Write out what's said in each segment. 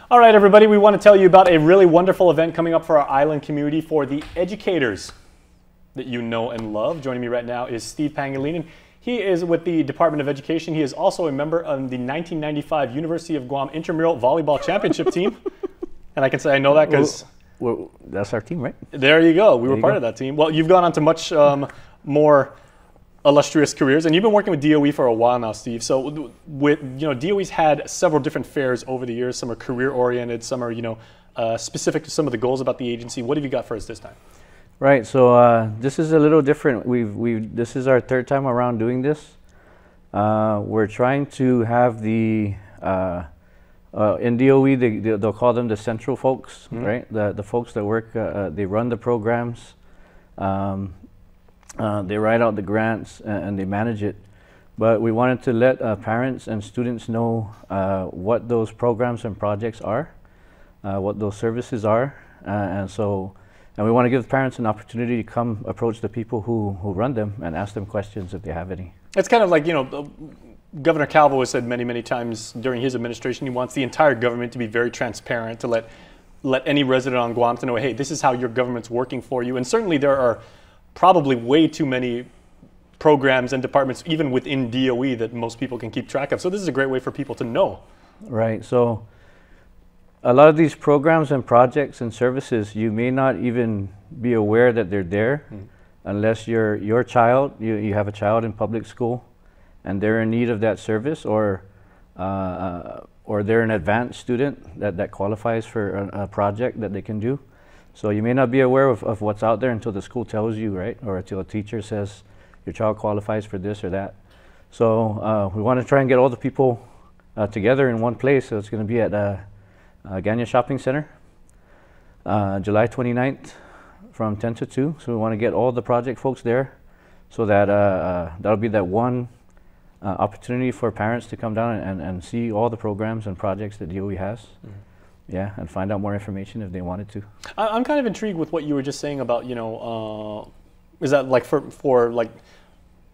All right, everybody, we want to tell you about a really wonderful event coming up for our island community for the educators that you know and love. Joining me right now is Steve Pangilinan. He is with the Department of Education. He is also a member of the 1995 University of Guam Intramural Volleyball Championship team. And I can say I know that because... Well, that's our team, right? There you go. We were part of that team. Well, you've gone on to much more illustrious careers, and you've been working with DOE for a while now, Steve. So, DOE's had several different fairs over the years. Some are career-oriented, some are, specific to some of the goals about the agency. What have you got for us this time? Right. So this is a little different. This is our third time around doing this. We're trying to have the in DOE they'll call them the central folks, right? The folks that work. They run the programs. They write out the grants and they manage it. But we wanted to let parents and students know what those programs and projects are, what those services are, and we want to give parents an opportunity to come approach the people who run them and ask them questions if they have any. It's kind of like, Governor Calvo has said many, many times during his administration, he wants the entire government to be very transparent, to let any resident on Guam to know, hey, this is how your government's working for you. And certainly there are probably way too many programs and departments, even within DOE, that most people can keep track of. So this is a great way for people to know. Right. So a lot of these programs and projects and services, you may not even be aware that they're there unless your child, you have a child in public school and they're in need of that service, or they're an advanced student that qualifies for a project that they can do. So you may not be aware of what's out there until the school tells you, right? Or until a teacher says your child qualifies for this or that. So we want to try and get all the people together in one place. So it's going to be at Ganya Shopping Center, July 29th from 10 to 2. So we want to get all the project folks there so that that'll be that one opportunity for parents to come down and see all the programs and projects that DOE has. Yeah, and find out more information if they wanted to. I'm kind of intrigued with what you were just saying about, is that like for like,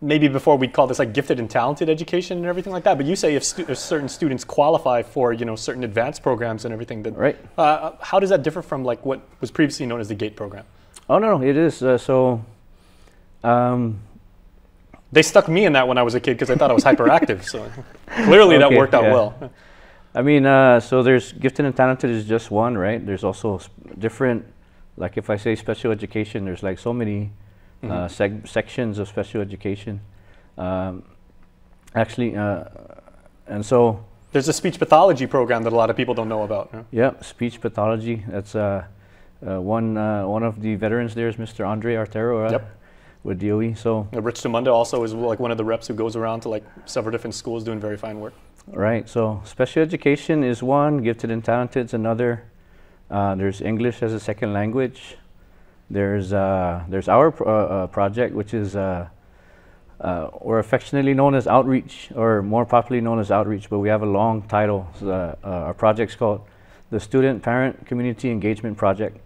maybe before we'd call this like gifted and talented education and everything like that, but you say if certain students qualify for, certain advanced programs and everything, that, right. How does that differ from like what was previously known as the GATE program? Oh, no, it is. They stuck me in that when I was a kid because I thought I was hyperactive, so clearly that worked out well. I mean, so there's gifted and talented is just one, right? There's also different, like if I say special education, there's like so many sections of special education. And so there's a speech pathology program that a lot of people don't know about. Huh? Yeah, speech pathology. That's one of the veterans there is Mr. Andre Artero with DOE. So Rich Tamunda also is like one of the reps who goes around to like several different schools doing very fine work. Right, so special education is one, gifted and talented is another. There's English as a second language. There's our project, which is or affectionately known as Outreach, or more popularly known as Outreach, but we have a long title. So our project's called the Student Parent Community Engagement Project.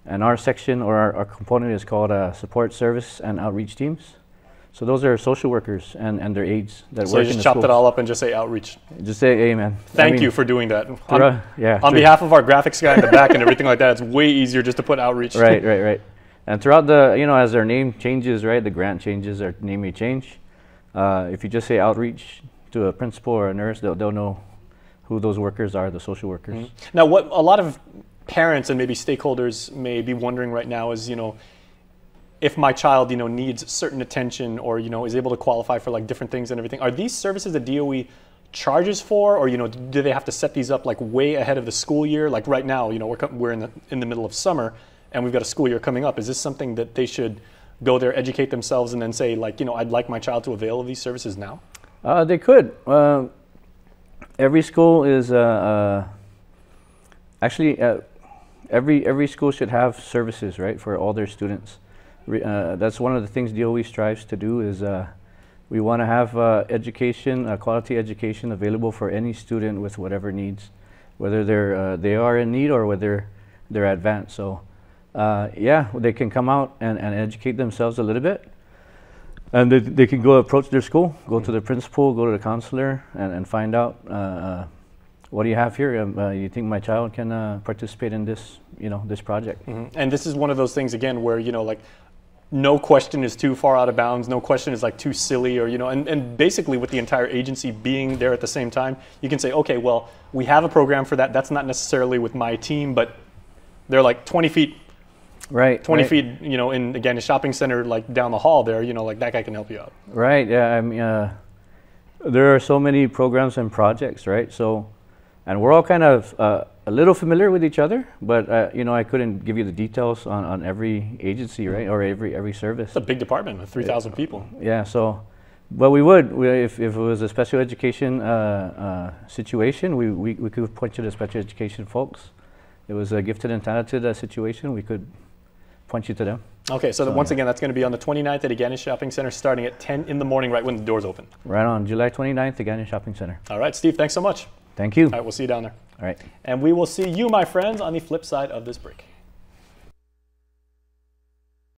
And our section, or our component, is called Support Service and Outreach Teams. So those are social workers and their aides that work in the schools. So you just chopped it all up and just say outreach. Just say amen. Thank you for doing that. Yeah. On behalf of our graphics guy in the back and everything like that, it's way easier just to put outreach. Right. And throughout the, as their name changes, right, the grant changes, their name may change. If you just say outreach to a principal or a nurse, they'll know who those workers are, the social workers. Now, what a lot of parents and maybe stakeholders may be wondering right now is, if my child, needs certain attention or, is able to qualify for like different things and everything, are these services that DOE charges for, or, do they have to set these up like way ahead of the school year? Like right now, we're in the middle of summer and we've got a school year coming up. Is this something that they should go there, educate themselves, and then say like, I'd like my child to avail of these services now? They could. Every school is, every school should have services, right, for all their students. That's one of the things DOE strives to do is we want to have education, quality education available for any student with whatever needs, whether they are in need or whether they're advanced. So yeah, they can come out and educate themselves a little bit, and they can go approach their school, go to the principal, go to the counselor, and find out what do you have here? You think my child can participate in this, this project? And this is one of those things again where like no question is too far out of bounds, no question is like too silly, or and basically with the entire agency being there at the same time, you can say, okay, well, we have a program for that. That's not necessarily with my team, but they're like 20 feet. Right. 20 feet, in again a shopping center like down the hall there, like that guy can help you out. Right. Yeah. I mean, there are so many programs and projects, right? So, and we're all kind of a little familiar with each other, but I couldn't give you the details on every agency, right, or every service. It's a big department with 3,000 people. Yeah. So, but if it was a special education situation, we could point you to special education folks. It was a gifted and talented situation, we could point you to them. Okay, so once again, that's going to be on the 29th at Aganis Shopping Center, starting at 10 in the morning, right when the doors open. Right on, July 29th, Aganis Shopping Center. All right, Steve, thanks so much. Thank you. All right, we'll see you down there. All right. And we will see you, my friends, on the flip side of this break.